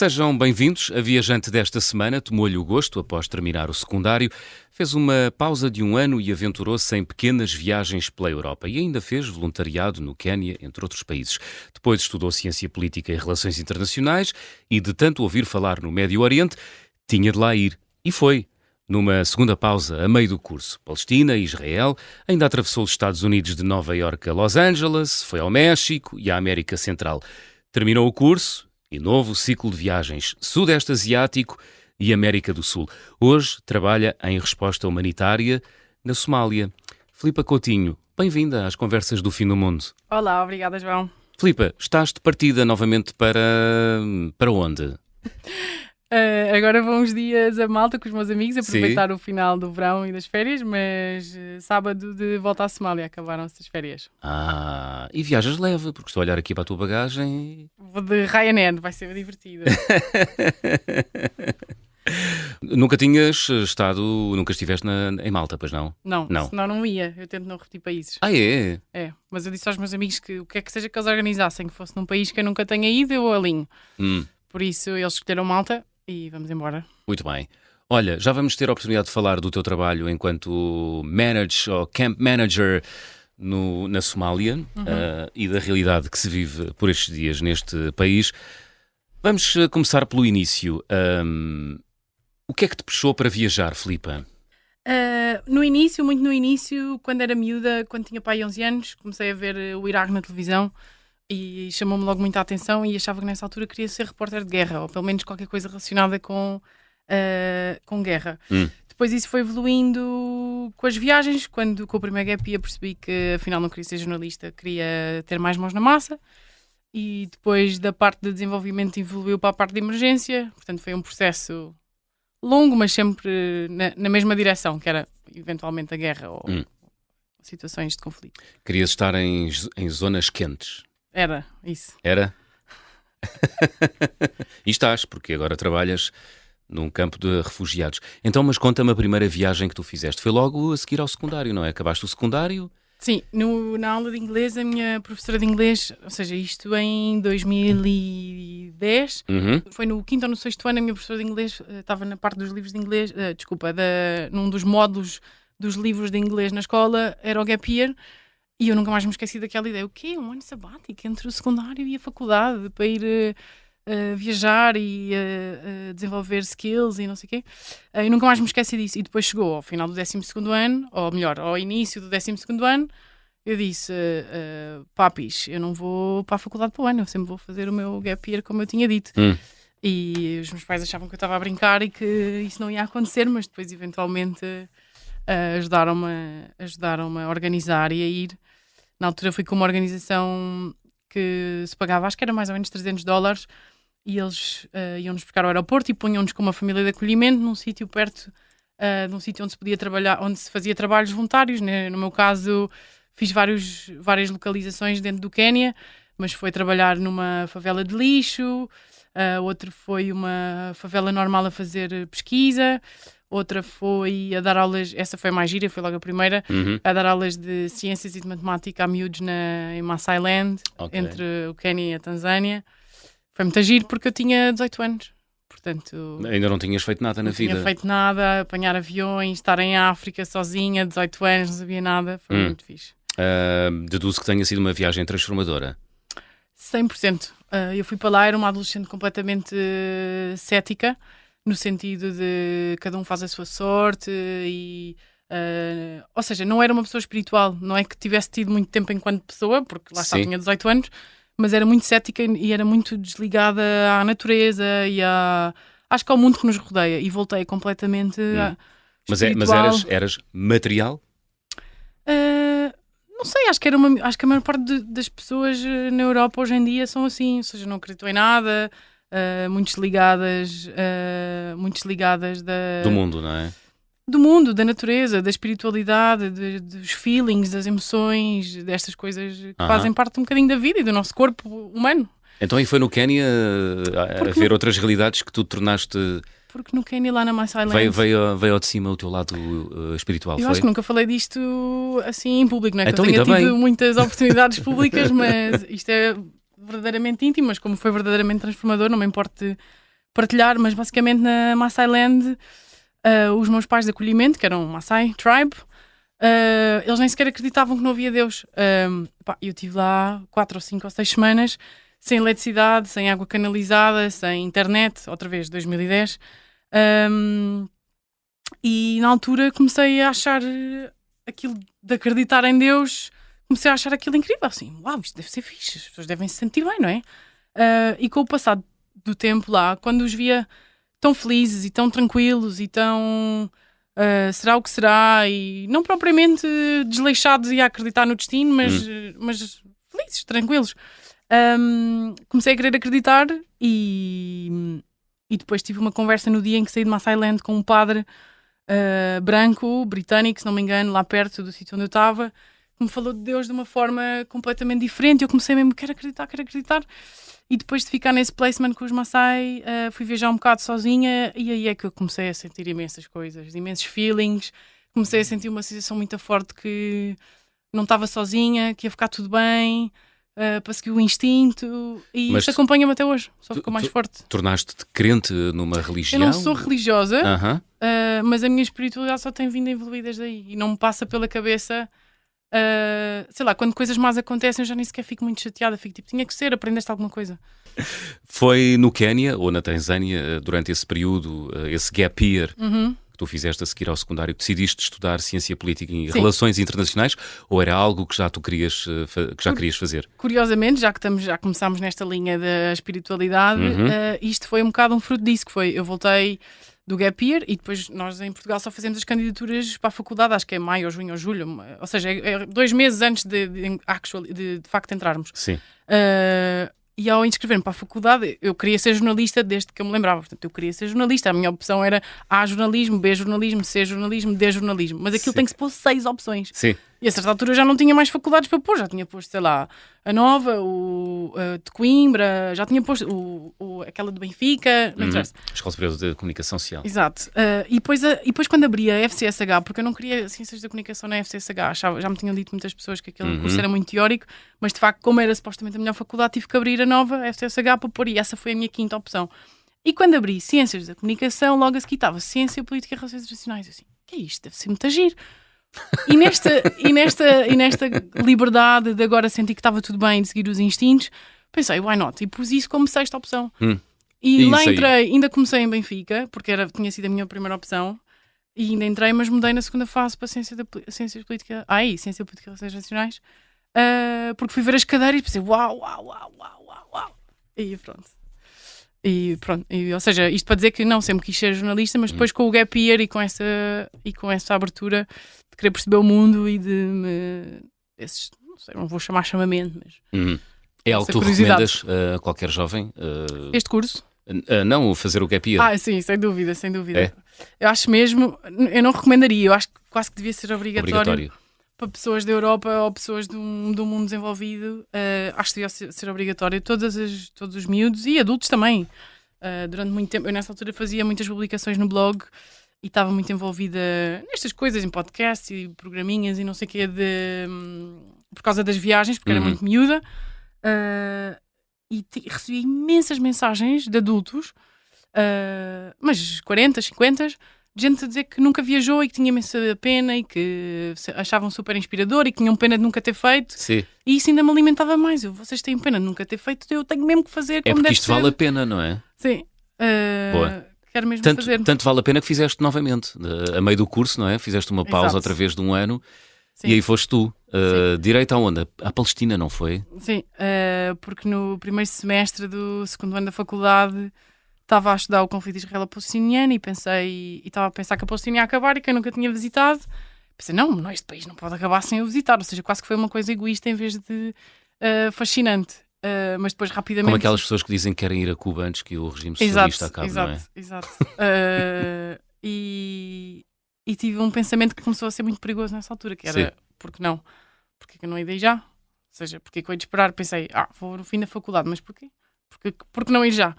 Sejam bem-vindos. A viajante desta semana tomou-lhe o gosto após terminar o secundário, fez uma pausa de 1 ano e aventurou-se em pequenas viagens pela Europa e ainda fez voluntariado no Quénia, entre outros países. Depois estudou Ciência Política e Relações Internacionais e, de tanto ouvir falar no Médio Oriente, tinha de lá ir. E foi. Numa segunda pausa, a meio do curso, Palestina e Israel, ainda atravessou os Estados Unidos de Nova Iorque a Los Angeles, foi ao México e à América Central. Terminou o curso e novo ciclo de viagens Sudeste Asiático e América do Sul. Hoje trabalha em resposta humanitária na Somália. Filipa Coutinho, bem-vinda às Conversas do Fim do Mundo. Olá, obrigada, João. Filipa, estás de partida novamente para onde? Agora vou uns dias a Malta com os meus amigos, aproveitar o final do verão e das férias, mas sábado de volta à Somália, acabaram-se as férias. E viajas leve, porque estou a olhar aqui para a tua bagagem. Vou de Ryanair, vai ser divertido. Nunca estiveste em Malta, pois não? Não, senão não ia, eu tento não repetir países. É? É, mas eu disse aos meus amigos que o que é que seja que eles organizassem, que fosse num país que eu nunca tenha ido, eu alinho. Por isso eles escolheram Malta. E vamos embora. Muito bem. Olha, já vamos ter a oportunidade de falar do teu trabalho enquanto camp manager na Somália e da realidade que se vive por estes dias neste país. Vamos começar pelo início. O que é que te puxou para viajar, Filipa? Muito no início, quando era miúda, quando tinha pai 11 anos, comecei a ver o Iraque na televisão. E chamou-me logo muita atenção e achava que nessa altura queria ser repórter de guerra, ou pelo menos qualquer coisa relacionada com guerra. Depois isso foi evoluindo com as viagens, quando com o primeiro gap year percebi que afinal não queria ser jornalista, queria ter mais mãos na massa. E depois da parte de desenvolvimento evoluiu para a parte de emergência, portanto foi um processo longo, mas sempre na mesma direção, que era eventualmente a guerra ou situações de conflito. Querias estar em zonas quentes? Era, isso. Era? E estás, porque agora trabalhas num campo de refugiados. Então, mas conta-me a primeira viagem que tu fizeste. Foi logo a seguir ao secundário, não é? Acabaste o secundário? Sim, na aula de inglês, a minha professora de inglês, ou seja, isto em 2010, foi no 5º ou no 6º ano, a minha professora de inglês estava na parte dos livros de inglês, num dos módulos dos livros de inglês na escola, era o gap year. E eu nunca mais me esqueci daquela ideia. O quê? Um ano sabático entre o secundário e a faculdade para ir viajar e desenvolver skills e não sei o quê. Eu nunca mais me esqueci disso. E depois chegou ao final do 12º ano, ou melhor, ao início do 12º ano, eu disse, papis, eu não vou para a faculdade para o ano, eu sempre vou fazer o meu gap year como eu tinha dito. E os meus pais achavam que eu estava a brincar e que isso não ia acontecer, mas depois eventualmente ajudaram-me a organizar e a ir. Na altura fui com uma organização que se pagava, acho que era mais ou menos $300, e eles iam-nos buscar ao aeroporto e punham-nos com uma família de acolhimento num sítio perto de um sítio onde se podia trabalhar, onde se fazia trabalhos voluntários, né? No meu caso fiz várias localizações dentro do Quénia, mas foi trabalhar numa favela de lixo, outro foi uma favela normal a fazer pesquisa, outra foi a dar aulas, essa foi mais gira, foi logo a primeira, a dar aulas de ciências e de matemática a miúdos em Maasai Land, entre o Quénia e a Tanzânia. Foi muito giro porque eu tinha 18 anos, portanto... Ainda não tinhas feito nada na vida? Não tinha feito nada, apanhar aviões, estar em África sozinha, 18 anos, não sabia nada, foi muito fixe. Deduzo que tenha sido uma viagem transformadora. 100%. Eu fui para lá, era uma adolescente completamente cética, no sentido de cada um faz a sua sorte e... ou seja, não era uma pessoa espiritual, não é que tivesse tido muito tempo enquanto pessoa, porque lá está, tinha 18 anos, mas era muito cética e era muito desligada à natureza e acho que ao mundo que nos rodeia, e voltei completamente espiritual. Mas eras material? Não sei, acho que a maior parte das pessoas na Europa hoje em dia são assim, ou seja, não acreditam em nada, muito desligadas do mundo, não é? Do mundo, da natureza, da espiritualidade, dos feelings, das emoções, destas coisas que fazem parte um bocadinho da vida e do nosso corpo humano. Então aí foi no Quénia a ver outras realidades que tu tornaste... Porque no Quénia, lá na Maasai Land... Veio ao de cima o teu lado espiritual, Eu foi? acho que nunca falei disto assim em público, não é? Então, que eu tenha tido bem. muitas oportunidades públicas, mas isto é verdadeiramente íntimo, mas como foi verdadeiramente transformador, não me importo partilhar, mas basicamente na Maasai Land, os meus pais de acolhimento, que eram Maasai Tribe, eles nem sequer acreditavam que não havia Deus. Eu estive lá 4 ou 5 ou 6 semanas sem eletricidade, sem água canalizada, sem internet, outra vez, 2010. E na altura comecei a achar aquilo de acreditar em Deus, comecei a achar aquilo incrível, assim, uau, isto deve ser fixe, as pessoas devem se sentir bem, não é? E com o passado do tempo lá, quando os via tão felizes e tão tranquilos e tão será o que será, e não propriamente desleixados e a acreditar no destino, mas felizes, tranquilos, comecei a querer acreditar e depois tive uma conversa no dia em que saí de Maasai Land com um padre branco, britânico, se não me engano, lá perto do sítio onde eu estava, que me falou de Deus de uma forma completamente diferente. Eu comecei mesmo, quero acreditar. E depois de ficar nesse placement com os Maasai, fui viajar um bocado sozinha e aí é que eu comecei a sentir imensas coisas, imensos feelings. Comecei a sentir uma sensação muito forte que não estava sozinha, que ia ficar tudo bem, para seguir o instinto. E Mas isto acompanha-me até hoje, só ficou mais forte. Tornaste-te crente numa religião? Eu não sou religiosa, Aham. mas a minha espiritualidade só tem vindo a evoluir desde aí. E não me passa pela cabeça... sei lá, quando coisas más acontecem eu já nem sequer fico muito chateada, fico tipo, tinha que ser, aprendeste alguma coisa. Foi no Quénia ou na Tanzânia, durante esse período, esse gap year, que tu fizeste a seguir ao secundário, decidiste estudar ciência política e relações internacionais, ou era algo que já querias fazer? Curiosamente, já começámos nesta linha da espiritualidade, isto foi um bocado um fruto disso, que foi, eu voltei do gap year e depois nós em Portugal só fazemos as candidaturas para a faculdade, acho que é maio ou junho ou julho, ou seja, é 2 meses antes de facto entrarmos. Sim. E ao inscrever-me para a faculdade, eu queria ser jornalista desde que eu me lembrava. Portanto, eu queria ser jornalista. A minha opção era A, jornalismo, B, jornalismo, C, jornalismo, D, jornalismo. Mas aquilo tem que se pôr 6 opções. Sim. E a certa altura já não tinha mais faculdades para pôr. Já tinha posto, sei lá, a Nova, de Coimbra, já tinha posto aquela de Benfica, não interessa. Escola Superior de Comunicação Social. Exato. E depois quando abri a FCSH, porque eu não queria Ciências da Comunicação na FCSH, já me tinham dito muitas pessoas que aquele curso era muito teórico, mas de facto, como era supostamente a melhor faculdade, tive que abrir a Nova, a FCSH, para pôr, e essa foi a minha quinta opção. E quando abri Ciências da Comunicação, logo a seguir estava Ciência, Política e Relações Internacionais. Eu assim, que é isto? Deve ser muito agir. E nesta liberdade de agora sentir que estava tudo bem, de seguir os instintos, pensei, why not? E pus isso como 6ª opção. E lá entrei, ainda comecei em Benfica, porque tinha sido a minha primeira opção, e ainda entrei, mas mudei na segunda fase para Ciências Política Ciência Política e Relações Nacionais, porque fui ver as cadeiras e pensei, uau. E pronto. Ou seja, isto para dizer que não, sempre quis ser jornalista, mas depois com o gap year e com essa abertura de querer perceber o mundo e não sei, não vou chamar chamamento, mas... É algo que tu recomendas a qualquer jovem? Este curso? Não, fazer o gap year. Sim, sem dúvida. É? Eu acho mesmo, eu não recomendaria, eu acho que quase que devia ser obrigatório. Para pessoas da Europa ou pessoas do mundo desenvolvido, acho que devia ser obrigatório. Todos os miúdos e adultos também. Durante muito tempo, eu nessa altura fazia muitas publicações no blog e estava muito envolvida nestas coisas, em podcasts e programinhas e não sei o quê, por causa das viagens, porque era muito miúda. E recebi imensas mensagens de adultos, mas 40, 50, de gente a dizer que nunca viajou e que tinha imensa pena e que achavam super inspirador e que tinham pena de nunca ter feito. Sim. E isso ainda me alimentava mais. Vocês têm pena de nunca ter feito, eu tenho mesmo que fazer como deve ser. É porque isto vale a pena, não é? Sim. Boa. Quero mesmo fazer. Tanto vale a pena que fizeste novamente, a meio do curso, não é? Fizeste uma pausa outra vez de 1 ano. Sim. E aí foste tu, direito aonde? À Palestina, não foi? Sim, porque no primeiro semestre do 2º ano da faculdade estava a estudar o conflito israelo-palestiniano e estava a pensar que a Palestina ia acabar e que eu nunca tinha visitado. Pensei, não, este país não pode acabar sem eu visitar. Ou seja, quase que foi uma coisa egoísta em vez de fascinante. Mas depois rapidamente... Como aquelas pessoas que dizem que querem ir a Cuba antes que o regime socialista acabe, não é? Exato. E tive um pensamento que começou a ser muito perigoso nessa altura, que era, porque não? Porquê que eu não ia daí já? Ou seja, porquê que eu ia de esperar? Pensei, vou no fim da faculdade, mas porquê? Porque não ir já?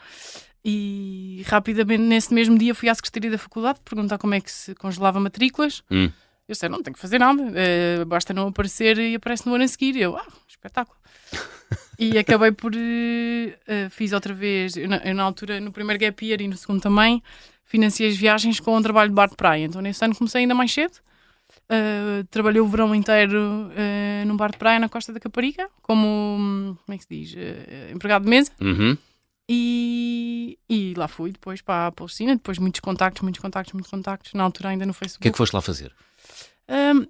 E rapidamente, nesse mesmo dia, fui à secretaria da faculdade perguntar como é que se congelava matrículas. Eu sei, não tenho que fazer nada, basta não aparecer e aparece no ano a seguir. Eu, espetáculo. E acabei por. Fiz outra vez, eu na altura, no primeiro gap year e no segundo também, financiei as viagens com um trabalho de bar de praia. Então nesse ano comecei ainda mais cedo. Trabalhei o verão inteiro num bar de praia na Costa da Caparica, como é que se diz? Empregado de mesa. Uhum. E lá fui depois para a Palestina, depois muitos contactos, na altura ainda no O Facebook. que é que foste lá fazer?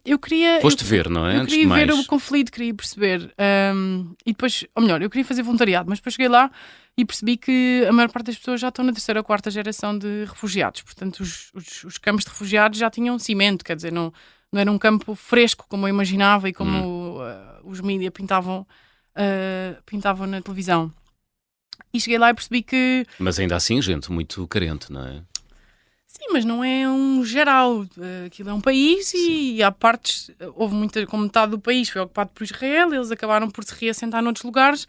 Eu queria... Foste ver, não é? Eu Antes queria de ver mais. o conflito, queria perceber. E depois, ou melhor, eu queria fazer voluntariado, mas depois cheguei lá e percebi que a maior parte das pessoas já estão na terceira ou quarta geração de refugiados. Portanto, os campos de refugiados já tinham cimento, quer dizer, não era um campo fresco como eu imaginava e como os mídias pintavam na televisão. E cheguei lá e percebi que... Mas ainda assim, gente muito carente, não é? Sim, mas não é um geral. Aquilo é um país e há partes... Houve muita... Como metade do país foi ocupado por Israel, eles acabaram por se reassentar noutros lugares.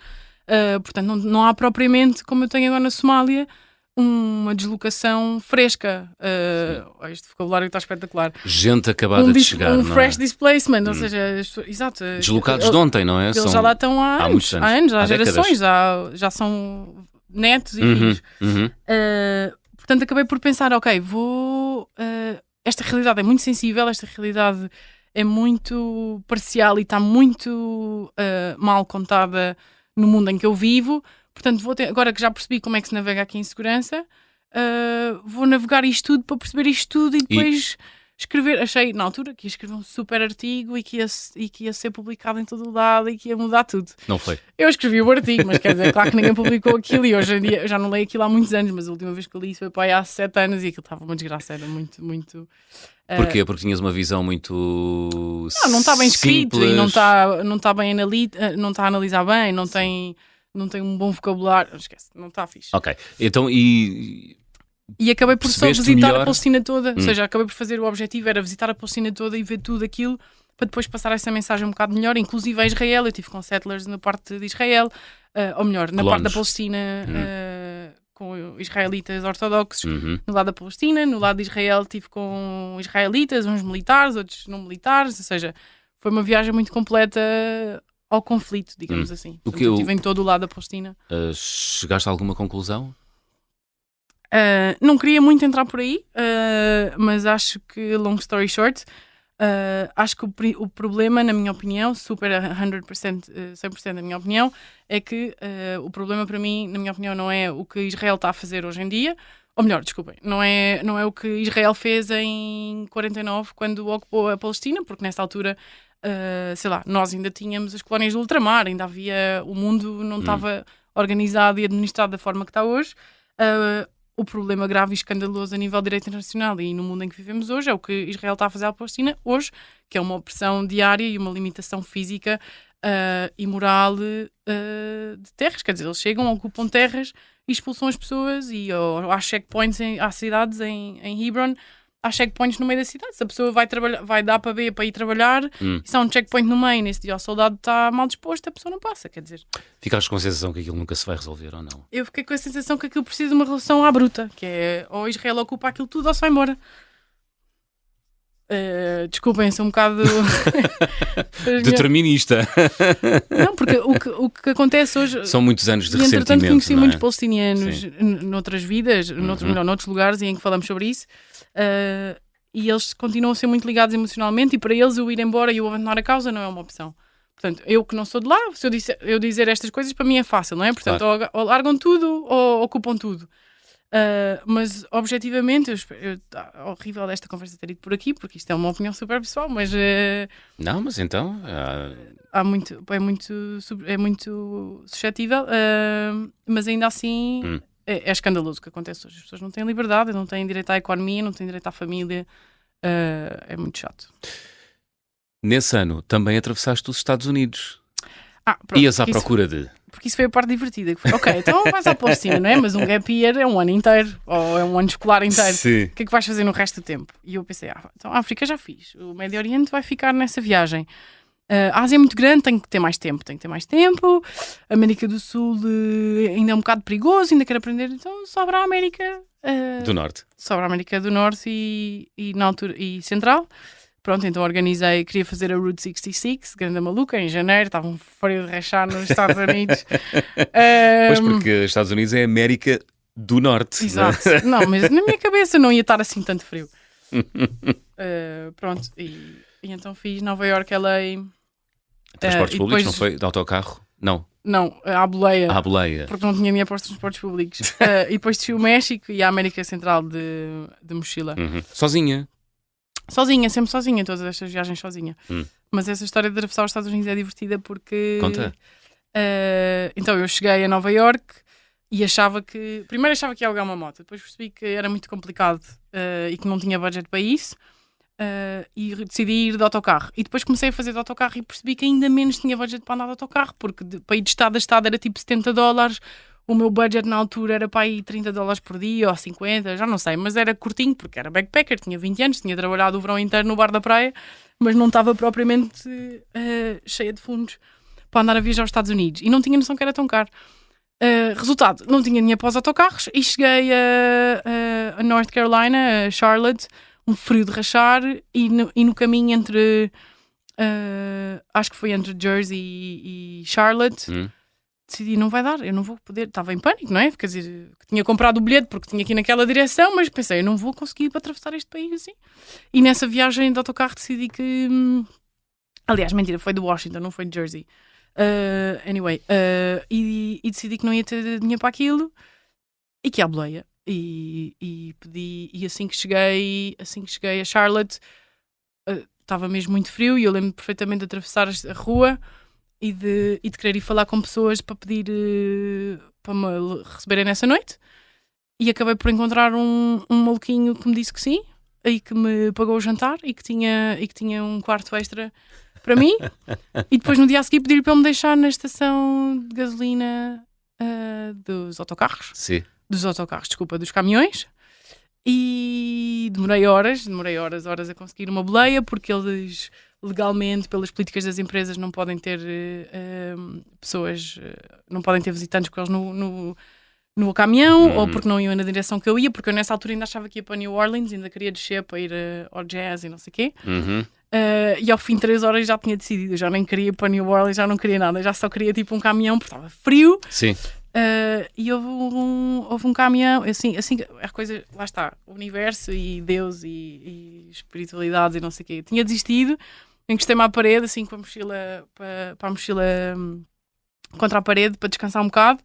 Portanto, não há propriamente, como eu tenho agora na Somália, uma deslocação fresca. Este vocabulário está espetacular. Gente acabada de chegar, não fresh é? displacement, ou seja, exato. Deslocados de ontem, não é? Eles já lá estão há muitos anos, há décadas. gerações, já são netos e filhos. Portanto, acabei por pensar, ok, esta realidade é muito sensível, esta realidade é muito parcial e está muito mal contada no mundo em que eu vivo. Portanto, agora que já percebi como é que se navega aqui em segurança, vou navegar isto tudo para perceber isto tudo e depois escrever. Achei, na altura, que ia escrever um super artigo e que ia ser publicado em todo o lado e que ia mudar tudo. Não foi? Eu escrevi o artigo, mas quer dizer, claro que ninguém publicou aquilo e hoje em dia, eu já não leio aquilo há muitos anos, mas a última vez que eu li isso foi para aí há 7 anos e aquilo estava uma desgraça, era muito, muito... Porquê? Porque tinhas uma visão muito Não está bem escrito simples. e não está bem não está a analisar bem, não tem um bom vocabulário, esquece, não está fixe. Ok, então e acabei por só percebeste visitar melhor? a Palestina toda, ou seja, acabei por fazer o objetivo, era visitar a Palestina toda e ver tudo aquilo para depois passar essa mensagem um bocado melhor, inclusive a Israel. Eu estive com settlers na parte de Israel, ou melhor, na parte da Palestina, com israelitas ortodoxos no lado da Palestina, no lado de Israel estive com israelitas, uns militares, outros não militares, ou seja, foi uma viagem muito completa ao conflito, digamos assim. Portanto, eu estive em todo o lado da Palestina. Chegaste a alguma conclusão? Não queria muito entrar por aí, mas acho que, long story short, acho que o problema, na minha opinião, super 100%, 100% da minha opinião, é que o problema para mim, na minha opinião, não é o que Israel está a fazer hoje em dia, ou melhor, desculpem, não é o que Israel fez em 49 quando ocupou a Palestina, porque nessa altura, sei lá, nós ainda tínhamos as colónias do ultramar, ainda havia, o mundo não estava organizado e administrado da forma que está hoje. O problema grave e escandaloso a nível de direito internacional e no mundo em que vivemos hoje é o que Israel está a fazer à Palestina hoje, que é uma opressão diária e uma limitação física e moral de terras. Quer dizer, eles chegam, ocupam terras e expulsam as pessoas e há checkpoints, há cidades em Hebron, há checkpoints no meio da cidade. Se a pessoa vai dar para B para ir trabalhar e se há um checkpoint no meio, nesse dia o soldado está mal disposto, a pessoa não passa, quer dizer. Ficaste com a sensação que aquilo nunca se vai resolver ou não? Eu fiquei com a sensação que aquilo precisa de uma relação à bruta, que é ou Israel ocupa aquilo tudo ou se vai embora. Desculpem, sou um bocado determinista. Não, porque o que acontece hoje são muitos anos de ressentimento. Entretanto, conheci muitos palestinianos noutras vidas, noutros lugares e em que falamos sobre isso, e eles continuam a ser muito ligados emocionalmente, e para eles eu ir embora e eu abandonar a causa não é uma opção. Portanto, eu que não sou de lá, se eu dizer estas coisas, para mim é fácil, não é? Portanto, claro, ou largam tudo ou ocupam tudo. Mas objetivamente é horrível esta conversa ter ido por aqui, porque isto é uma opinião super pessoal, mas não, mas então é muito suscetível, mas ainda assim é escandaloso o que acontece hoje. As pessoas não têm liberdade, não têm direito à economia, não têm direito à família, é muito chato. Nesse ano também atravessaste os Estados Unidos. Pronto, ias à procura de... Porque isso foi a parte divertida. Que foi, ok, então vais à Palestina, não é? Mas um gap year é um ano inteiro, ou é um ano escolar inteiro. Sim. O que é que vais fazer no resto do tempo? E eu pensei, então a África já fiz. O Médio Oriente vai ficar nessa viagem. A Ásia é muito grande, tem que ter mais tempo. A América do Sul ainda é um bocado perigoso, ainda quero aprender. Então sobra a América... do Norte. Sobra a América do Norte e na altura, e Central. pronto, então organizei, queria fazer a Route 66, grande maluca, em janeiro, estava um frio de rachar nos Estados Unidos. Pois, porque Estados Unidos é a América do Norte. Exato. Não, mas na minha cabeça não ia estar assim tanto frio. Pronto, e então fiz Nova York, LA. Transportes públicos, depois... não foi? De autocarro? Não. Não, à boleia. À boleia. Porque não tinha dinheiro para os transportes públicos. E depois desci o México e a América Central de mochila. Sozinha? Sozinha, sempre sozinha, todas estas viagens sozinha. Mas essa história de atravessar os Estados Unidos é divertida porque... Conta. Então eu cheguei a Nova York e primeiro achava que ia alugar uma moto, depois percebi que era muito complicado e que não tinha budget para isso. E decidi ir de autocarro. E depois comecei a fazer de autocarro e percebi que ainda menos tinha budget para andar de autocarro, porque para ir de estado a estado era tipo $70. O meu budget na altura era para ir $30 por dia ou 50, já não sei, mas era curtinho porque era backpacker, tinha 20 anos, tinha trabalhado o verão inteiro no bar da praia, mas não estava propriamente cheia de fundos para andar a viajar aos Estados Unidos e não tinha noção que era tão caro. Resultado, não tinha dinheiro para os autocarros e cheguei a North Carolina, a Charlotte, um frio de rachar e no caminho entre acho que foi entre Jersey e Charlotte, decidi, não vai dar, eu não vou poder, estava em pânico, não é? Quer dizer, tinha comprado o bilhete porque tinha aqui naquela direção, mas pensei, eu não vou conseguir atravessar este país assim. E nessa viagem de autocarro decidi que aliás, mentira, foi de Washington, não foi de Jersey. E decidi que não ia ter dinheiro para aquilo e que ia à boleia. E pedi, e assim que cheguei a Charlotte estava mesmo muito frio e eu lembro perfeitamente de atravessar a rua e de querer ir falar com pessoas para pedir para me receberem nessa noite, e acabei por encontrar um maluquinho que me disse que sim e que me pagou o jantar e que tinha um quarto extra para mim. E depois no dia a seguir pedi-lhe para ele me deixar na estação de gasolina dos autocarros. Sim. Dos caminhões. E demorei horas a conseguir uma boleia, porque eles legalmente, pelas políticas das empresas, não podem ter pessoas, não podem ter visitantes com eles no caminhão, ou porque não iam na direção que eu ia, porque eu nessa altura ainda achava que ia para New Orleans, ainda queria descer para ir ao jazz e não sei o quê. E ao fim de 3 horas já tinha decidido, eu já nem queria ir para New Orleans, já não queria nada, já só queria tipo um caminhão porque estava frio. Sim. E houve um caminhão, assim a coisa, lá está, o universo e Deus e espiritualidade e não sei o quê. Eu tinha desistido, encostei-me à parede, assim, com a mochila, para a mochila contra a parede, para descansar um bocado,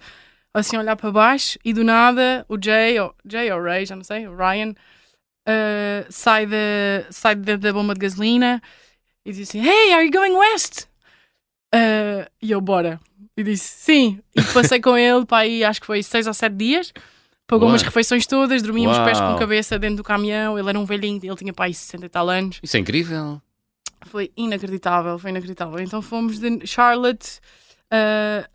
assim, olhar para baixo, e do nada o Jay ou Ray, já não sei, o Ryan, sai da bomba de gasolina e diz assim: "Hey, are you going west?" E eu, bora. E disse sim. E passei com ele para aí, acho que foi 6 ou 7 dias. Pagou umas refeições todas, dormíamos pés com cabeça dentro do caminhão. Ele era um velhinho, ele tinha para aí 60 e tal anos. Isso é incrível. Foi inacreditável. Então fomos de Charlotte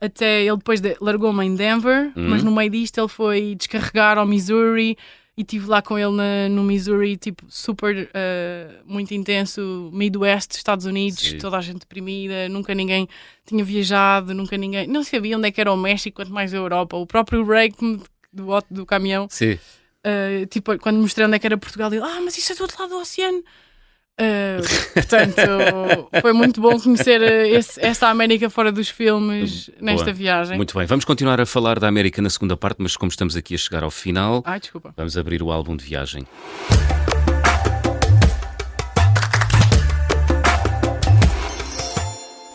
até ele depois largou-me em Denver, mas no meio disto ele foi descarregar ao Missouri. E estive lá com ele no Missouri, tipo, super, muito intenso, Midwest, Estados Unidos, sim. Toda a gente deprimida, nunca ninguém tinha viajado, não sabia onde é que era o México, quanto mais a Europa. O próprio Ray do caminhão, sim. Tipo, quando mostrei onde é que era Portugal, ele, mas isso é do outro lado do oceano. Portanto, foi muito bom conhecer essa América fora dos filmes nesta viagem. Muito bem, vamos continuar a falar da América na segunda parte, mas como estamos aqui a chegar ao final, desculpa. Vamos abrir o álbum de viagem.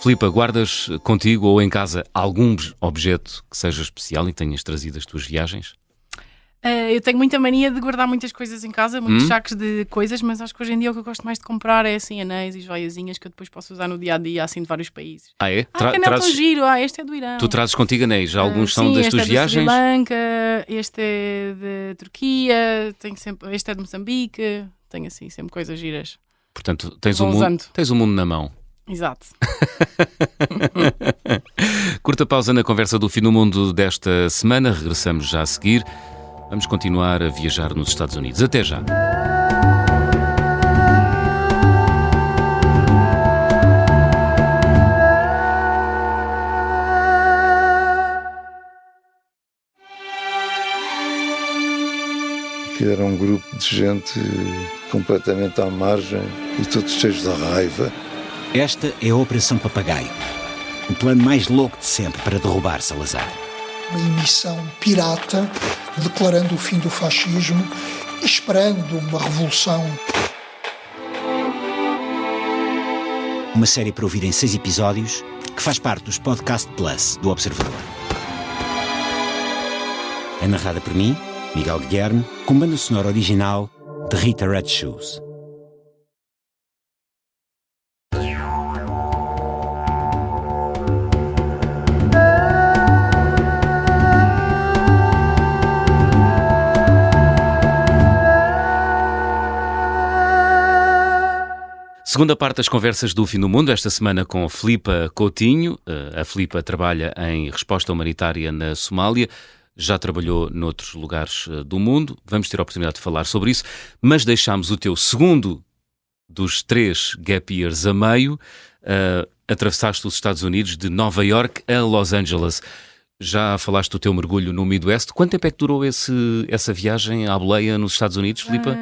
Filipa, guardas contigo ou em casa algum objeto que seja especial e tenhas trazido as tuas viagens? Eu tenho muita mania de guardar muitas coisas em casa, muitos sacos de coisas, mas acho que hoje em dia o que eu gosto mais de comprar é assim anéis e joiazinhas que eu depois posso usar no dia a dia, assim, de vários países. É? Que anel tão giro, este é do Irão. Tu trazes contigo anéis, alguns são das tuas viagens? Este é de Sri Lanka, este é de Turquia, este é de Moçambique, tenho assim sempre coisas giras. Portanto, tens o mundo na mão. Exato. Curta pausa na conversa do Fim do Mundo desta semana, regressamos já a seguir. Vamos continuar a viajar nos Estados Unidos. Até já. que era um grupo de gente completamente à margem e todos cheios de raiva. Esta é a Operação Papagaio, o plano mais louco de sempre para derrubar Salazar. Uma emissão pirata declarando o fim do fascismo e esperando uma revolução. Uma série para ouvir em 6 episódios que faz parte dos Podcast Plus do Observador. É narrada por mim, Miguel Guilherme, com banda sonora original de Rita Red Shoes. Segunda parte das conversas do Fim do Mundo, esta semana com Filipa Coutinho. A Filipa trabalha em resposta humanitária na Somália, já trabalhou noutros lugares do mundo. Vamos ter a oportunidade de falar sobre isso, mas deixámos o teu segundo dos 3 gap years a meio. Atravessaste os Estados Unidos de Nova York a Los Angeles. Já falaste do teu mergulho no Midwest. Quanto tempo é que durou essa viagem à boleia nos Estados Unidos, Filipa?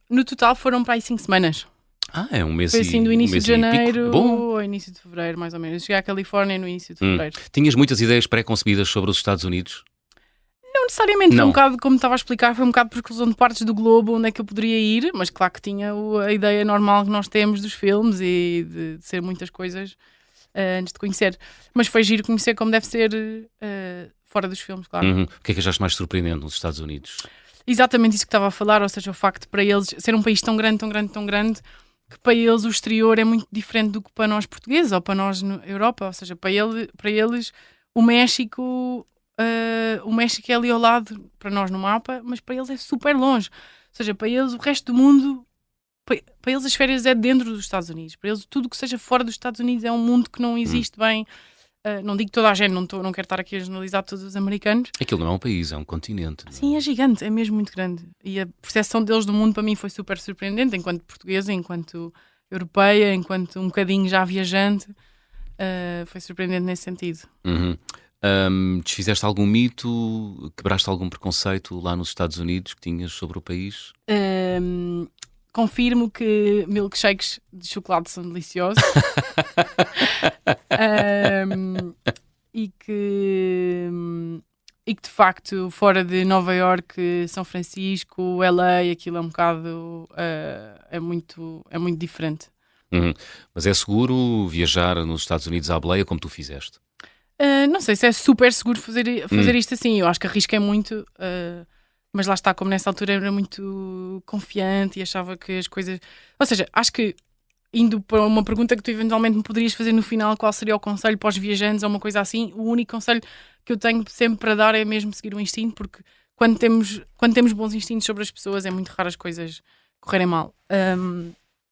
No total foram para aí 5 semanas. É um mês. Foi assim do início de janeiro ao início de fevereiro, mais ou menos. Cheguei à Califórnia no início de fevereiro. Tinhas muitas ideias pré-concebidas sobre os Estados Unidos? Não necessariamente, Não. Foi um bocado, como estava a explicar, foi um bocado por exclusão de partes do globo onde é que eu poderia ir, mas claro que tinha a ideia normal que nós temos dos filmes e de ser muitas coisas antes de conhecer. Mas foi giro conhecer como deve ser fora dos filmes, claro. O que é que achaste mais surpreendente nos Estados Unidos? Exatamente isso que estava a falar, ou seja, o facto de para eles ser um país tão grande, que para eles o exterior é muito diferente do que para nós portugueses ou para nós na Europa, ou seja, para eles o México é ali ao lado, para nós no mapa, mas para eles é super longe, ou seja, para eles o resto do mundo, para eles as férias é dentro dos Estados Unidos, para eles tudo que seja fora dos Estados Unidos é um mundo que não existe bem. Não digo toda a gente, não quero estar aqui a generalizar todos os americanos. Aquilo não é um país, é um continente. Sim, é gigante, é mesmo muito grande. E a percepção deles do mundo para mim foi super surpreendente, enquanto portuguesa, enquanto europeia, enquanto um bocadinho já viajante. Foi surpreendente nesse sentido. Desfizeste algum mito? Quebraste algum preconceito lá nos Estados Unidos que tinhas sobre o país? Confirmo que milkshakes de chocolate são deliciosos. E que de facto fora de Nova York, São Francisco, LA, aquilo é um bocado é muito diferente. Mas é seguro viajar nos Estados Unidos à boleia como tu fizeste? Não sei se é super seguro fazer isto assim. Eu acho que arrisquei muito, mas lá está, como nessa altura era muito confiante e achava que as coisas... Ou seja, acho que indo para uma pergunta que tu eventualmente me poderias fazer no final, qual seria o conselho para os viajantes ou uma coisa assim, o único conselho que eu tenho sempre para dar é mesmo seguir o instinto, porque quando temos bons instintos sobre as pessoas é muito raro as coisas correrem mal.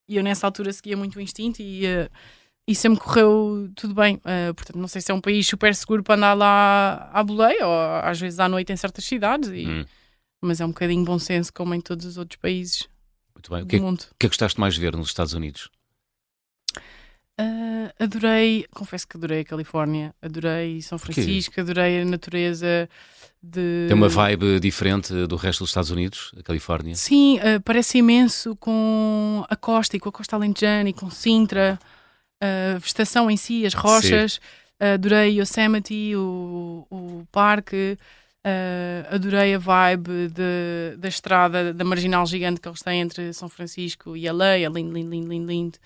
E eu nessa altura seguia muito o instinto e sempre correu tudo bem. Portanto, não sei se é um país super seguro para andar lá à boleia, ou às vezes à noite em certas cidades, mas é um bocadinho bom senso, como em todos os outros países. Muito bem. Do mundo. O que é que gostaste mais de ver nos Estados Unidos? Confesso que adorei a Califórnia, adorei São Francisco, adorei a natureza de... Tem uma vibe diferente do resto dos Estados Unidos, a Califórnia? Sim, parece imenso com a costa e com a costa alentejana e com Sintra, a vegetação em si, as rochas. Adorei Yosemite, o parque, adorei a vibe da estrada, da marginal gigante que eles têm entre São Francisco e LA, é lindo.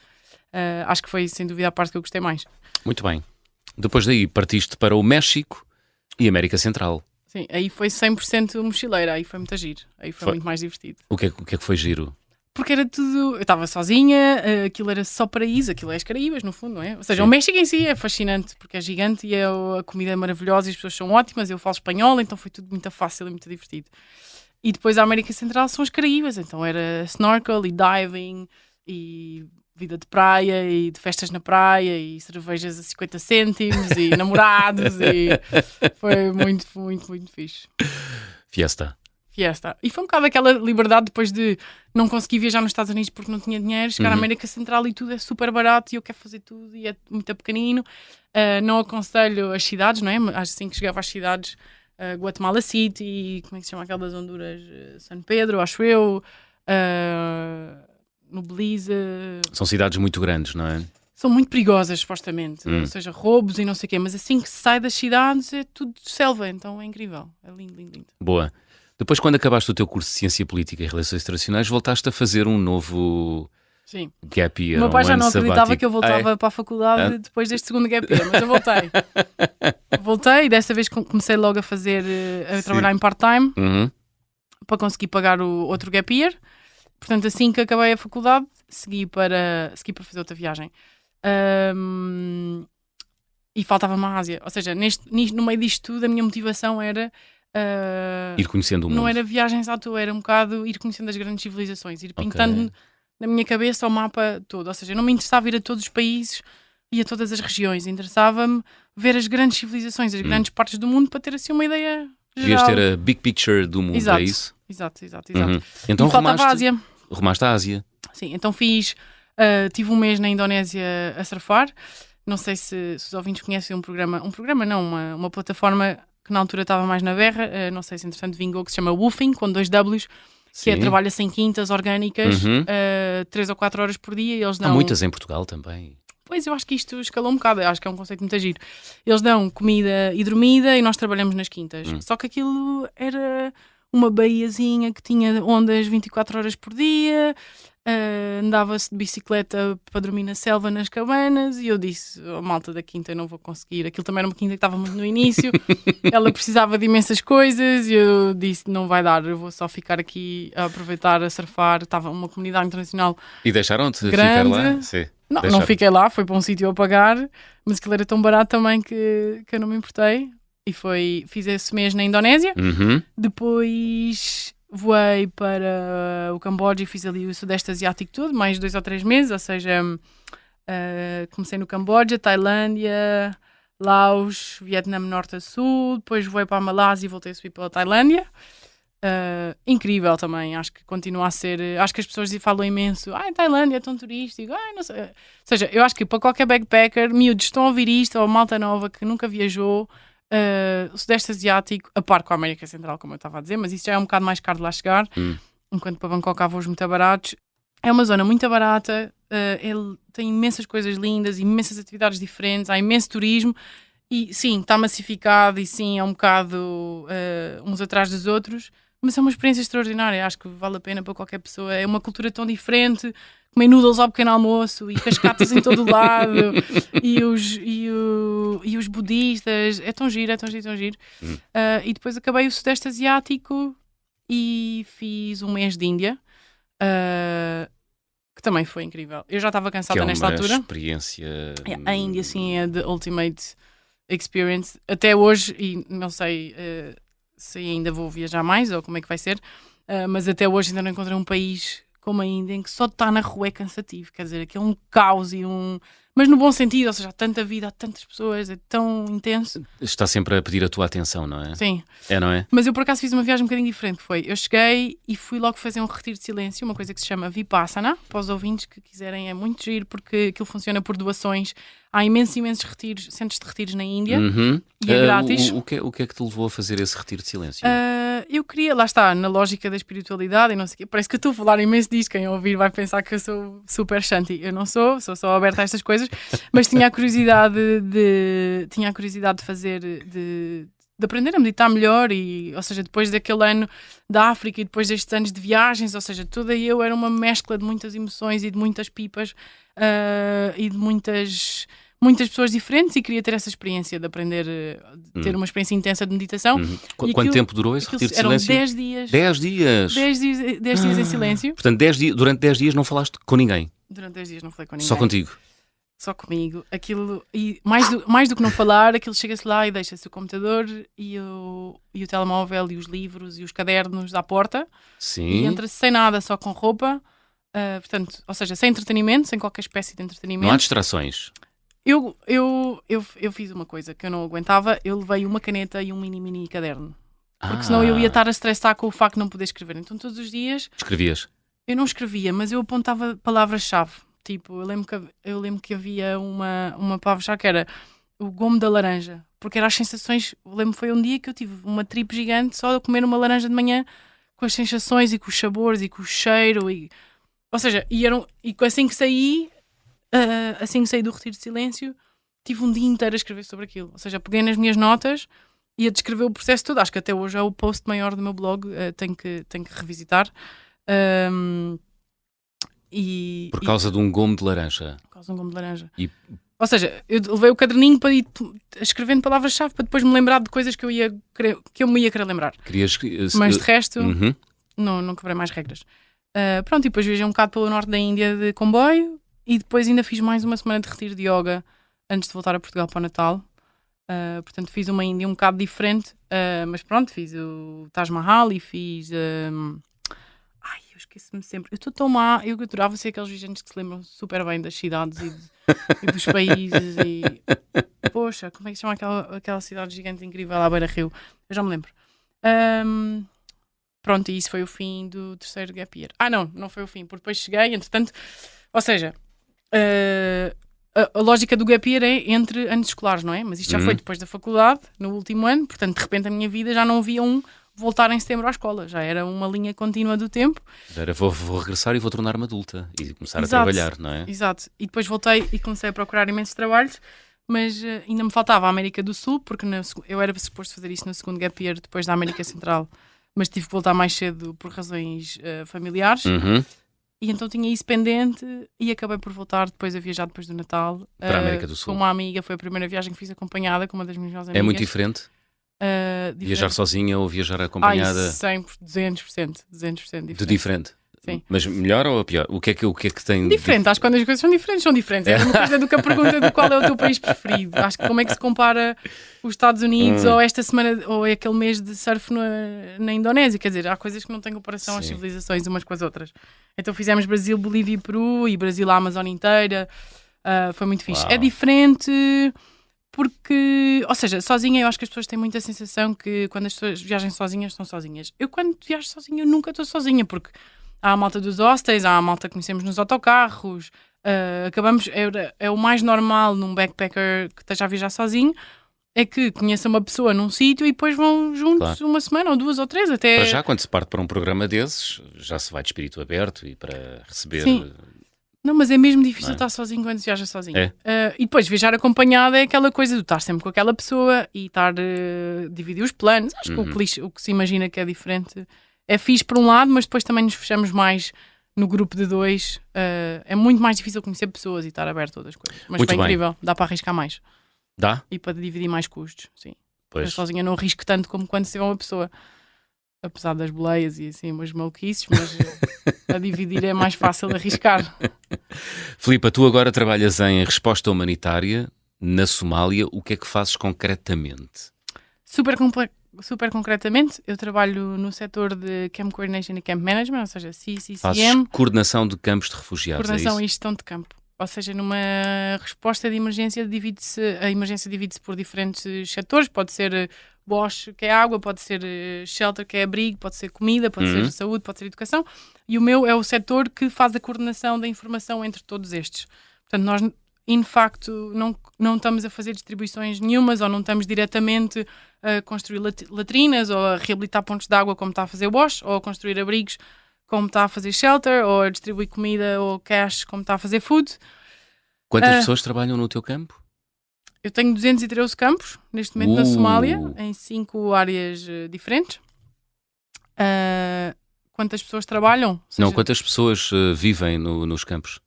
Acho que foi sem dúvida a parte que eu gostei mais. Muito bem. Depois daí partiste para o México e América Central. Sim, aí foi 100% mochileira, aí foi muito giro, aí foi muito mais divertido. O que é que foi giro? Porque era tudo, eu estava sozinha, aquilo era só paraíso, aquilo é as Caraíbas no fundo, não é? Ou seja, o México em si é fascinante porque é gigante e a comida é maravilhosa e as pessoas são ótimas, eu falo espanhol, então foi tudo muito fácil e muito divertido. E depois a América Central são as Caraíbas, então era snorkel e diving e vida de praia e de festas na praia e cervejas a 50 cêntimos e namorados e foi muito fixe. Fiesta. E foi um bocado aquela liberdade depois de não conseguir viajar nos Estados Unidos porque não tinha dinheiro, chegar à América Central e tudo é super barato e eu quero fazer tudo e é muito pequenino. Não aconselho as cidades, não é? Assim que chegava às cidades Guatemala City, como é que se chama aquela das Honduras? San Pedro, acho eu, no Belize. São cidades muito grandes, não é? São muito perigosas, supostamente, ou seja, roubos e não sei o quê, mas assim que se sai das cidades é tudo selva, então é incrível, é lindo, lindo, lindo. Boa. Depois, quando acabaste o teu curso de Ciência Política e Relações Internacionais, voltaste a fazer um novo Sim. gap year. O meu pai já ano não acreditava sabático. que eu voltava para a faculdade depois deste segundo gap year, mas eu voltei. Voltei e dessa vez comecei logo a fazer, a trabalhar em part-time para conseguir pagar o outro gap year. Portanto, assim que acabei a faculdade, segui para fazer outra viagem. E faltava-me a Ásia. Ou seja, no meio disto tudo, a minha motivação era ir conhecendo o mundo. não era viagens à toa, era um bocado ir conhecendo as grandes civilizações, ir pintando na minha cabeça o mapa todo. Ou seja, não me interessava ir a todos os países e a todas as regiões. Interessava-me ver as grandes civilizações, as grandes partes do mundo, para ter assim uma ideia Devias geral. ter a big picture do mundo, Exato. é isso? Exato. Então E faltava a Ásia. rumaste à Ásia. Sim, então tive um mês na Indonésia a surfar. Não sei se os ouvintes conhecem uma plataforma que na altura estava mais na berra, não sei se entretanto vingou, que se chama Woofing, com 2 Ws, que trabalha sem quintas orgânicas, 3 ou 4 horas por dia. E eles dão... Há muitas em Portugal também. Pois, eu acho que isto escalou um bocado, acho que é um conceito muito giro. Eles dão comida e dormida e nós trabalhamos nas quintas. Só que aquilo era uma baiazinha que tinha ondas 24 horas por dia, andava-se de bicicleta para dormir na selva, nas cabanas, e eu disse, malta da quinta, eu não vou conseguir. Aquilo também era uma quinta que estava muito no início, ela precisava de imensas coisas, e eu disse, não vai dar, eu vou só ficar aqui a aproveitar, a surfar. Estava uma comunidade internacional E deixaram-te ficar grande. lá? Sim. Não fiquei lá, foi para um sítio a pagar, mas aquilo era tão barato também que eu não me importei. E fiz esse mês na Indonésia. Depois voei para o Camboja e fiz ali o Sudeste Asiático todo, mais 2 ou 3 meses, ou seja, comecei no Camboja, Tailândia, Laos, Vietnã Norte a Sul, depois voei para a Malásia e voltei a subir pela Tailândia. Incrível também, acho que continua a ser, acho que as pessoas falam imenso, Tailândia é tão turístico, não sei. Ou seja, eu acho que para qualquer backpacker, miúdos estão a ouvir isto, ou malta nova que nunca viajou, o Sudeste Asiático, a par com a América Central, como eu estava a dizer, mas isso já é um bocado mais caro de lá chegar, enquanto para Bangkok há voos muito baratos. É uma zona muito barata, ele tem imensas coisas lindas, imensas atividades diferentes, há imenso turismo. E sim, está massificado e sim, é um bocado uns atrás dos outros, mas é uma experiência extraordinária, acho que vale a pena para qualquer pessoa. É uma cultura tão diferente, comer noodles ao pequeno almoço e cascatas em todo o lado, e os budistas, é tão giro. E depois acabei o Sudeste Asiático e fiz um mês de Índia, que também foi incrível. Eu já estava cansada nesta altura. Que é uma experiência... A Índia, sim, é the ultimate experience. Até hoje, e não sei se ainda vou viajar mais ou como é que vai ser, mas até hoje ainda não encontrei um país como a Índia em que só estar na rua é cansativo. Quer dizer, aqui é um caos mas no bom sentido, ou seja, há tanta vida, há tantas pessoas, é tão intenso. Está sempre a pedir a tua atenção, não é? Sim. Não é? Mas eu por acaso fiz uma viagem um bocadinho diferente, que foi, eu cheguei e fui logo fazer um retiro de silêncio, uma coisa que se chama Vipassana, para os ouvintes que quiserem, é muito giro, porque aquilo funciona por doações. Há imensos retiros, centros de retiros na Índia, e é grátis. O que é que te levou a fazer esse retiro de silêncio? Eu queria, lá está, na lógica da espiritualidade e não sei o quê, parece que eu estou a falar imenso disto, quem ouvir vai pensar que eu sou super shanti. Eu não sou só aberta a estas coisas, mas tinha a curiosidade de fazer, de aprender a meditar melhor, ou seja, depois daquele ano da África e depois destes anos de viagens, ou seja, toda eu era uma mescla de muitas emoções e de muitas pipas e de muitas pessoas diferentes, e queria ter essa experiência de aprender, de ter uma experiência intensa de meditação. Quanto tempo durou esse retiro de silêncio? Eram 10 dias. 10 dias? 10 dias em silêncio. Portanto, durante 10 dias não falaste com ninguém? Durante 10 dias não falei com ninguém. Só contigo? Só comigo. Aquilo, e mais do que não falar, aquilo chega-se lá e deixa-se o computador e o telemóvel e os livros e os cadernos à porta. Sim. E entra-se sem nada, só com roupa. Portanto, ou seja, sem entretenimento, sem qualquer espécie de entretenimento. Não há distrações? Eu fiz uma coisa que eu não aguentava. Eu levei uma caneta e um mini caderno. Porque senão eu ia estar a estressar com o facto de não poder escrever. Então todos os dias... Escrevias? Eu não escrevia, mas eu apontava palavras-chave. Tipo, eu lembro que havia uma palavra-chave que era o gomo da laranja. porque eram as sensações. Lembro-me, foi um dia que eu tive uma trip gigante só a comer uma laranja de manhã, com as sensações e com os sabores e com o cheiro. Ou seja, assim que saí do Retiro de Silêncio, tive um dia inteiro a escrever sobre aquilo. Ou seja, peguei nas minhas notas e a descrever o processo todo. Acho que até hoje é o post maior do meu blog, tenho que revisitar. Por causa de um gomo de laranja. Por causa de um gomo de laranja. Ou seja, eu levei o caderninho para ir escrevendo palavras-chave para depois me lembrar de coisas que eu me ia querer lembrar. Mas de resto, não quebrei mais regras. Pronto, e depois viajei um bocado pelo norte da Índia de comboio e depois ainda fiz mais uma semana de retiro de yoga antes de voltar a Portugal para o Natal. Portanto, fiz uma Índia um bocado diferente, mas pronto, fiz o Taj Mahal e fiz... eu esqueço-me sempre. Eu estou tão má, eu adorava ser aqueles viajantes que se lembram super bem das cidades e dos países e... Poxa, como é que se chama aquela cidade gigante incrível lá à beira-rio? Eu já me lembro. Pronto, e isso foi o fim do terceiro gap year. Não foi o fim, porque depois cheguei, entretanto... Ou seja... A lógica do gap year é entre anos escolares, não é? Mas isto já foi depois da faculdade, no último ano, portanto, de repente a minha vida já não havia voltar em setembro à escola, já era uma linha contínua do tempo. Era vou regressar e vou tornar-me adulta e começar a trabalhar, não é? Exato, e depois voltei e comecei a procurar imensos trabalhos, mas ainda me faltava a América do Sul, porque eu era suposto fazer isso no segundo gap year depois da América Central, mas tive que voltar mais cedo por razões familiares. E então tinha isso pendente e acabei por voltar depois a viajar depois do Natal. Para a América do Sul. Com uma amiga, foi a primeira viagem que fiz acompanhada com uma das minhas amigas. É muito diferente? Viajar sozinha ou viajar acompanhada? 200% diferente. De diferente? Sim. Mas melhor ou pior? O que é que tem... Diferente, acho que quando as coisas são diferentes. É uma coisa do que a pergunta de qual é o teu país preferido. Acho que como é que se compara os Estados Unidos ou esta semana ou aquele mês de surf na Indonésia. Quer dizer, há coisas que não têm comparação às civilizações umas com as outras. Então fizemos Brasil, Bolívia e Peru e Brasil, a Amazónia inteira. Foi muito fixe. Uau. É diferente porque, ou seja, sozinha eu acho que as pessoas têm muita sensação que quando as pessoas viajam sozinhas, estão sozinhas. Eu quando viajo sozinha, eu nunca estou sozinha porque há a malta dos hostels, há a malta que conhecemos nos autocarros. É o mais normal num backpacker que esteja a viajar sozinho, é que conheça uma pessoa num sítio e depois vão juntos uma semana ou 2 ou 3 até... Para já, quando se parte para um programa desses, já se vai de espírito aberto e para receber... Sim. Não, mas é mesmo difícil estar sozinho quando se viaja sozinho. E depois viajar acompanhada é aquela coisa de estar sempre com aquela pessoa e estar dividir os planos. Acho que o que se imagina que é diferente é fixe por um lado, mas depois também nos fechamos mais no grupo de 2. É muito mais difícil conhecer pessoas e estar aberto a todas as coisas. Mas foi incrível, dá para arriscar mais. Dá? E para dividir mais custos, sim. Pois. Eu sozinha não arrisco tanto como quando se tiver uma pessoa. Apesar das boleias e assim, umas maluquices, mas a dividir é mais fácil de arriscar. Filipa, tu agora trabalhas em resposta humanitária na Somália. O que é que fazes concretamente? Super concretamente, eu trabalho no setor de Camp Coordination e Camp Management, ou seja, CCCM. Fazes coordenação de campos de refugiados, coordenação é e isso? gestão de campo. Ou seja, numa resposta de emergência, a emergência divide-se por diferentes setores. Pode ser WASH, que é água, pode ser shelter, que é abrigo, pode ser comida, pode ser saúde, pode ser educação. E o meu é o setor que faz a coordenação da informação entre todos estes. Portanto, nós, de facto, não estamos a fazer distribuições nenhumas ou não estamos diretamente a construir latrinas ou a reabilitar pontos de água como está a fazer WASH, ou a construir abrigos como está a fazer shelter, ou a distribuir comida ou cash como está a fazer food. Quantas pessoas trabalham no teu campo? Eu tenho 213 campos, neste momento, na Somália, em 5 áreas diferentes. Quantas pessoas trabalham? Não, quantas pessoas vivem nos campos?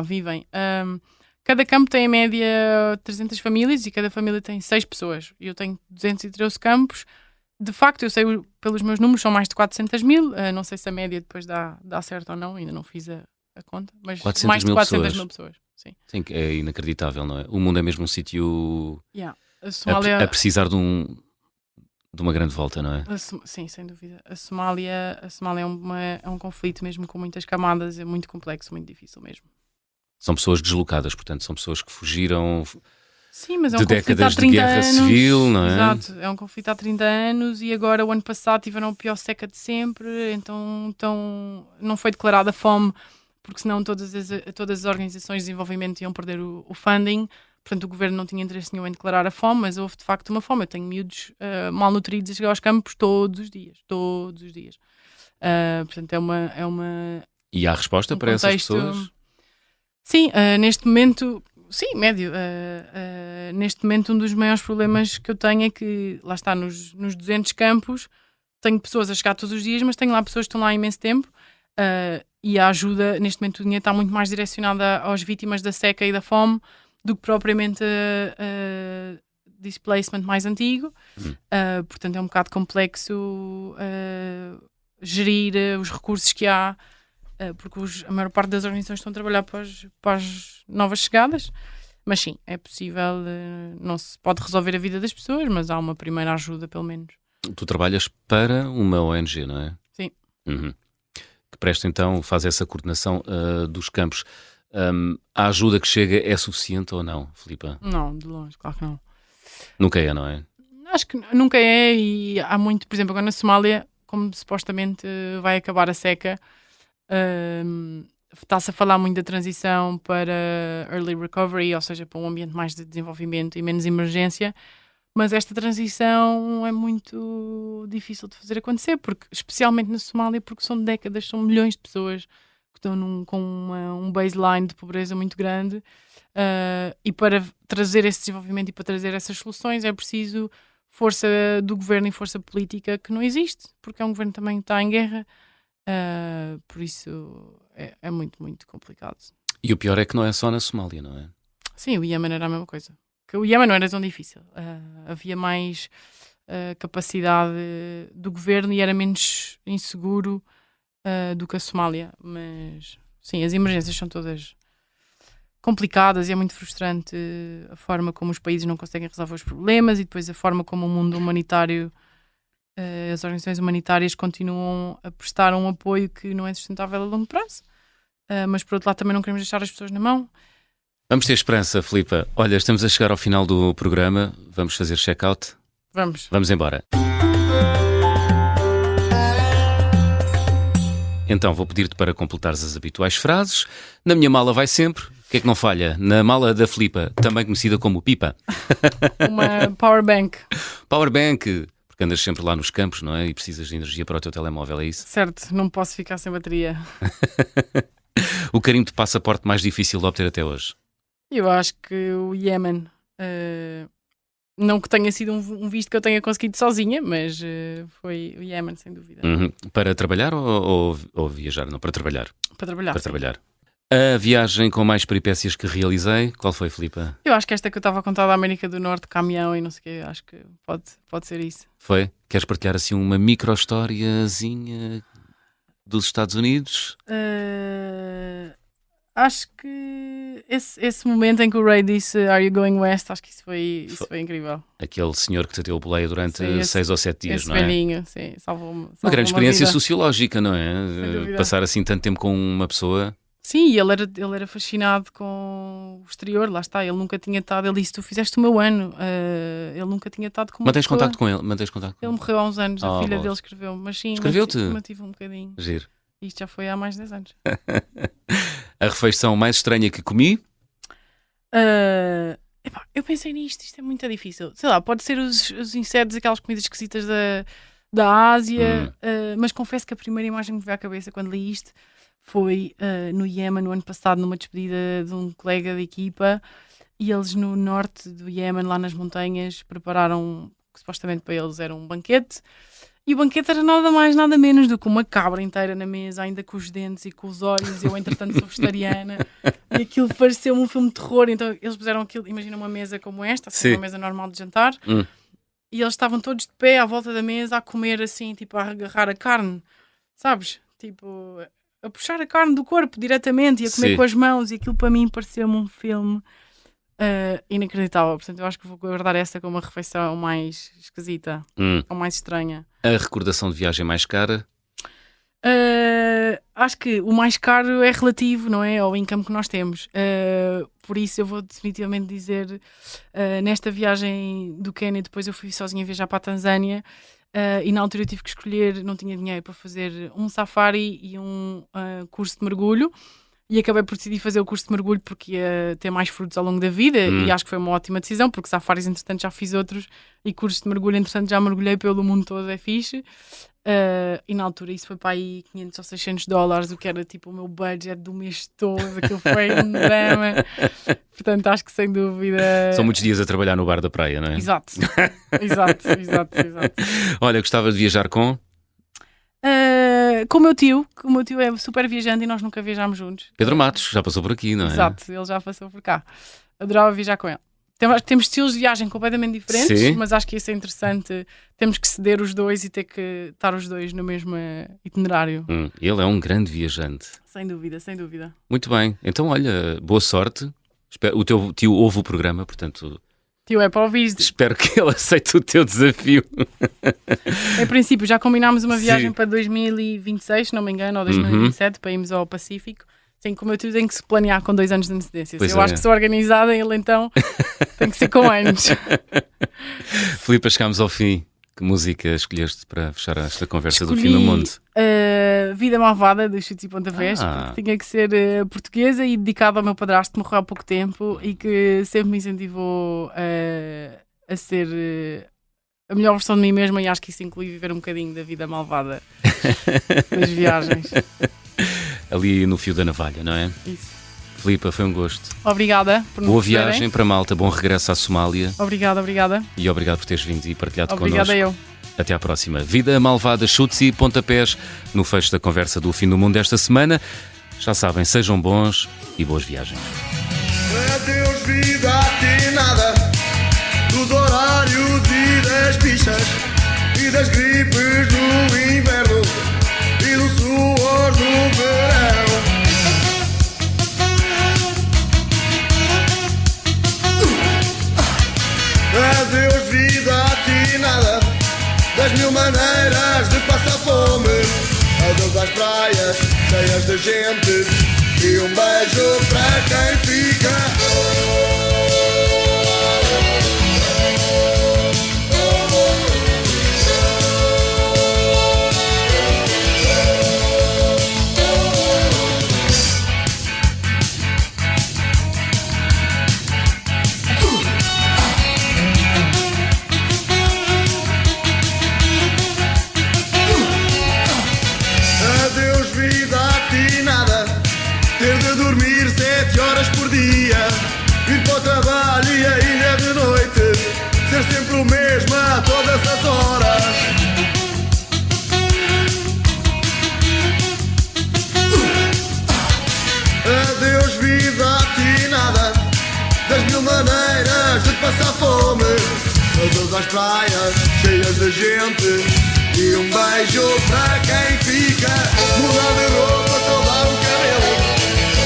Vivem. Cada campo tem, em média, 300 famílias e cada família tem 6 pessoas. Eu tenho 213 campos. De facto, eu sei, pelos meus números, são mais de 400 mil. Não sei se a média depois dá certo ou não, ainda não fiz a conta. Mas mais de 400 mil pessoas. Sim, é inacreditável, não é? O mundo é mesmo um sítio a Somália... a precisar de uma grande volta, não é? Sim, sem dúvida. A Somália é um conflito mesmo com muitas camadas, é muito complexo, muito difícil mesmo. São pessoas deslocadas, portanto, são pessoas que fugiram... Sim, mas é um de décadas de guerra civil, não é? Exato, é um conflito há 30 anos e agora o ano passado tiveram a pior seca de sempre, então não foi declarada fome, porque senão todas as organizações de desenvolvimento iam perder o funding. Portanto, o governo não tinha interesse nenhum em declarar a fome, mas houve de facto uma fome. Eu tenho miúdos malnutridos a chegar aos campos todos os dias. Portanto, é uma E há resposta para essas pessoas? Sim, neste momento, sim, médio. Neste momento, um dos maiores problemas que eu tenho é que, lá está, nos 200 campos, tenho pessoas a chegar todos os dias, mas tenho lá pessoas que estão lá há imenso tempo. E a ajuda, neste momento, o dinheiro está muito mais direcionada às vítimas da seca e da fome do que propriamente displacement mais antigo. Portanto, é um bocado complexo gerir os recursos que há, porque a maior parte das organizações estão a trabalhar para as novas chegadas. Mas sim, é possível, não se pode resolver a vida das pessoas, mas há uma primeira ajuda, pelo menos. Tu trabalhas para uma ONG, não é? Sim. Que presta então, faz essa coordenação dos campos. A ajuda que chega é suficiente ou não, Filipa? Não, de longe, claro que não. Nunca é, não é? Acho que nunca é, e há muito, por exemplo, agora na Somália, como supostamente vai acabar a seca, está-se a falar muito da transição para early recovery, ou seja, para um ambiente mais de desenvolvimento e menos emergência, mas esta transição é muito difícil de fazer acontecer, porque, especialmente na Somália, porque são décadas, são milhões de pessoas que estão com um baseline de pobreza muito grande, e para trazer esse desenvolvimento e para trazer essas soluções é preciso força do governo e força política que não existe, porque é um governo também que está em guerra, por isso é muito, muito complicado. E o pior é que não é só na Somália, não é? Sim, o Iémen era a mesma coisa. Que o Iémen não era tão difícil. Havia mais capacidade do governo e era menos inseguro do que a Somália. Mas, sim, as emergências são todas complicadas e é muito frustrante a forma como os países não conseguem resolver os problemas e depois a forma como o mundo humanitário, as organizações humanitárias continuam a prestar um apoio que não é sustentável a longo prazo. Mas, por outro lado, também não queremos deixar as pessoas na mão. Vamos ter esperança, Filipa. Olha, estamos a chegar ao final do programa. Vamos fazer check-out? Vamos embora. Então, vou pedir-te para completares as habituais frases. Na minha mala vai sempre. O que é que não falha? Na mala da Filipa, também conhecida como Pipa. Uma power bank. Power bank, porque andas sempre lá nos campos, não é? E precisas de energia para o teu telemóvel, é isso? Certo, não posso ficar sem bateria. O carimbo de passaporte mais difícil de obter até hoje? Eu acho que o Iémen, não que tenha sido um visto que eu tenha conseguido sozinha, mas foi o Iémen, sem dúvida. Para trabalhar ou viajar? Não, para trabalhar. Para trabalhar. Para trabalhar. A viagem com mais peripécias que realizei, qual foi, Filipa? Eu acho que esta que eu estava a contar da América do Norte, caminhão e não sei o quê, acho que pode ser isso. Foi? Queres partilhar assim uma micro-historiazinha dos Estados Unidos? Acho que esse momento em que o Ray disse "Are you going west?", acho que isso foi incrível. Aquele senhor que te deu boleia durante 6 ou 7 dias, esse não é? Velhinho, sim, salvou Uma grande experiência vida. sociológica, não é? Passar assim tanto tempo com uma pessoa. Sim, e ele era fascinado com o exterior, lá está, ele nunca tinha estado, ele disse, tu fizeste o meu ano, ele nunca tinha estado com uma Mantens pessoa. contacto com ele? Mantens contacto com Ele ele? morreu há uns anos, a filha bolas. dele escreveu, mas sim, Escreveu-te? mantive um bocadinho. Giro. Isto já foi há mais de 10 anos. A refeição mais estranha que comi? Eu pensei nisto, isto é muito difícil. Sei lá, pode ser os insetos, aquelas comidas esquisitas da Ásia, mas confesso que a primeira imagem que me veio à cabeça quando li isto foi no Iémen, no ano passado, numa despedida de um colega de equipa, e eles no norte do Iémen, lá nas montanhas, prepararam, que supostamente para eles era um banquete, e o banquete era nada mais, nada menos do que uma cabra inteira na mesa, ainda com os dentes e com os olhos. Eu, entretanto, sou vegetariana e aquilo pareceu-me um filme de terror. Então, eles puseram aquilo, imagina uma mesa como esta, assim, uma mesa normal de jantar, e eles estavam todos de pé à volta da mesa a comer assim, tipo, a agarrar a carne, sabes? Tipo, a puxar a carne do corpo diretamente e a comer com as mãos, e aquilo para mim pareceu-me um filme inacreditável. Portanto, eu acho que vou guardar essa como uma refeição mais esquisita ou mais estranha. A recordação de viagem mais cara? Acho que o mais caro é relativo, não é? Ao income que nós temos. Por isso eu vou definitivamente dizer, nesta viagem do Quênia, depois eu fui sozinha viajar para a Tanzânia, e na altura eu tive que escolher, não tinha dinheiro para fazer um safari e um curso de mergulho. e acabei por decidir fazer o curso de mergulho porque ia ter mais frutos ao longo da vida e acho que foi uma ótima decisão, porque safaris, entretanto, já fiz outros e cursos de mergulho, entretanto, já mergulhei pelo mundo todo, é fixe. E na altura isso foi para aí $500 ou $600, o que era tipo o meu budget do mês todo, aquilo foi um drama. Portanto, acho que sem dúvida... São muitos dias a trabalhar no bar da praia, não é? Exato. Exato. Olha, gostava de viajar com... Com o meu tio é super viajante e nós nunca viajámos juntos. Pedro Matos, já passou por aqui, não é? Exato, ele já passou por cá. Adorava viajar com ele. Temos estilos de viagem completamente diferentes, Sim. mas acho que isso é interessante. Temos que ceder os dois e ter que estar os dois no mesmo itinerário. Ele é um grande viajante. Sem dúvida. Muito bem. Então, olha, boa sorte. O teu tio ouve o programa, portanto... Tio, é para ouvir. Espero que ele aceite o teu desafio. Em princípio, já combinámos uma viagem Sim. para 2026, se não me engano, ou 2027, para irmos ao Pacífico. Sim, como eu tenho que se planear com 2 anos de antecedência. Pois Eu acho que sou organizada, ele então tem que ser com anos. Filipe, chegámos ao fim. Que música escolheste para fechar esta conversa do fim do mundo? Vida Malvada, dos Chutes e Pontapés, porque tinha que ser portuguesa e dedicada ao meu padrasto que morreu há pouco tempo e que sempre me incentivou a ser a melhor versão de mim mesma, e acho que isso inclui viver um bocadinho da vida malvada das viagens. Ali no fio da navalha, não é? Isso. Filipe, foi um gosto. Obrigada por nos Boa receberem. viagem para Malta, bom regresso à Somália. Obrigada. E obrigado por teres vindo e partilhado Obrigada connosco. eu. Até à próxima. Vida Malvada, Chutes e Pontapés, no fecho da conversa do fim do mundo desta semana. Já sabem, sejam bons e boas viagens. Adeus vida, aqui nada dos horários e das bichas e das gripes do inverno e do suor do verão. Adeus vida, aqui nada das 1000 maneiras de passar fome. Adeus às praias cheias de gente e um beijo para quem fica. Adeus vida, aqui nada ter de dormir 7 horas por dia, ir para o trabalho e ainda de noite ser sempre o mesmo a todas as horas. Adeus vida, aqui nada das 1000 maneiras de passar fome. Adeus às praias cheias de gente e um beijo para quem fica. Mudar de roupa, saudar o cabelo,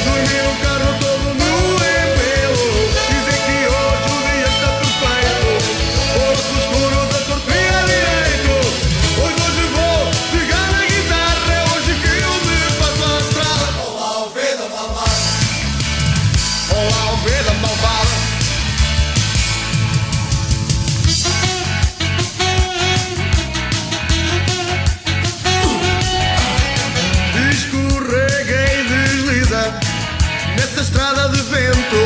dormir no carro todo nu em pelo. Dizer que hoje o dia está perfeito, porto escuro da torto e a direito. Hoje vou pegar na guitarra, é hoje que eu me passo à estrada. Olá, vida malvada. Olá, vida malvada. Escorrega e desliza nessa estrada de vento.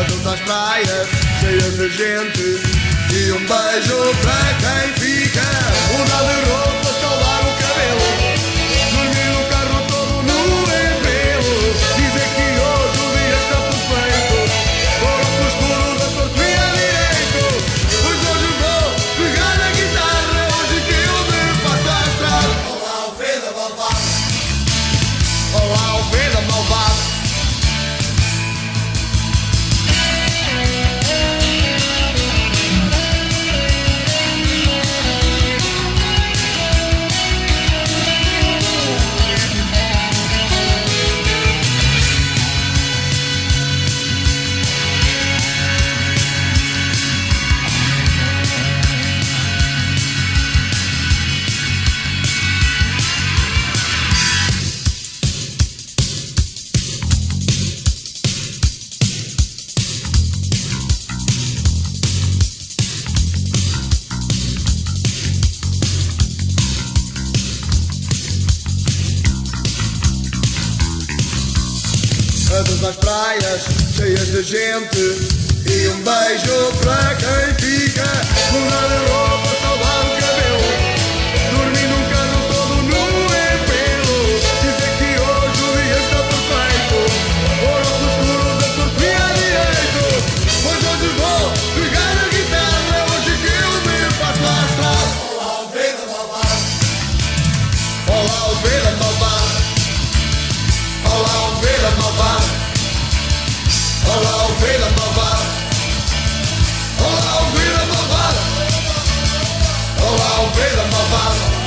Adeus às praias cheias de gente e um beijo para quem fica. Mudar de roupa, saudar o cabelo, dormir no carro todo nu em pelo. Dizer que hoje o dia está perfeito, corpo escuro da torto e a direito. Pois hoje vou pegar na guitarra, é hoje que eu me passo à estrada. Olá, vida malvada. Olá, vida malvada. todas as praias cheias de gente. E um beijo para quem fica mudando a roupa, salvar o cabelo, dormir num carro todo nu em pelo. Dizer que hoje o dia está perfeito, óculos escuros a torto e a direito. Pois hoje vou pegar a guitarra, é hoje que eu me faço à estrada. Olá, vida malvada. Olá, vida malvada. Olá, vida malvada. Olá, vida malvada. Olá, ovelha malvada. Olá, ovelha malvada.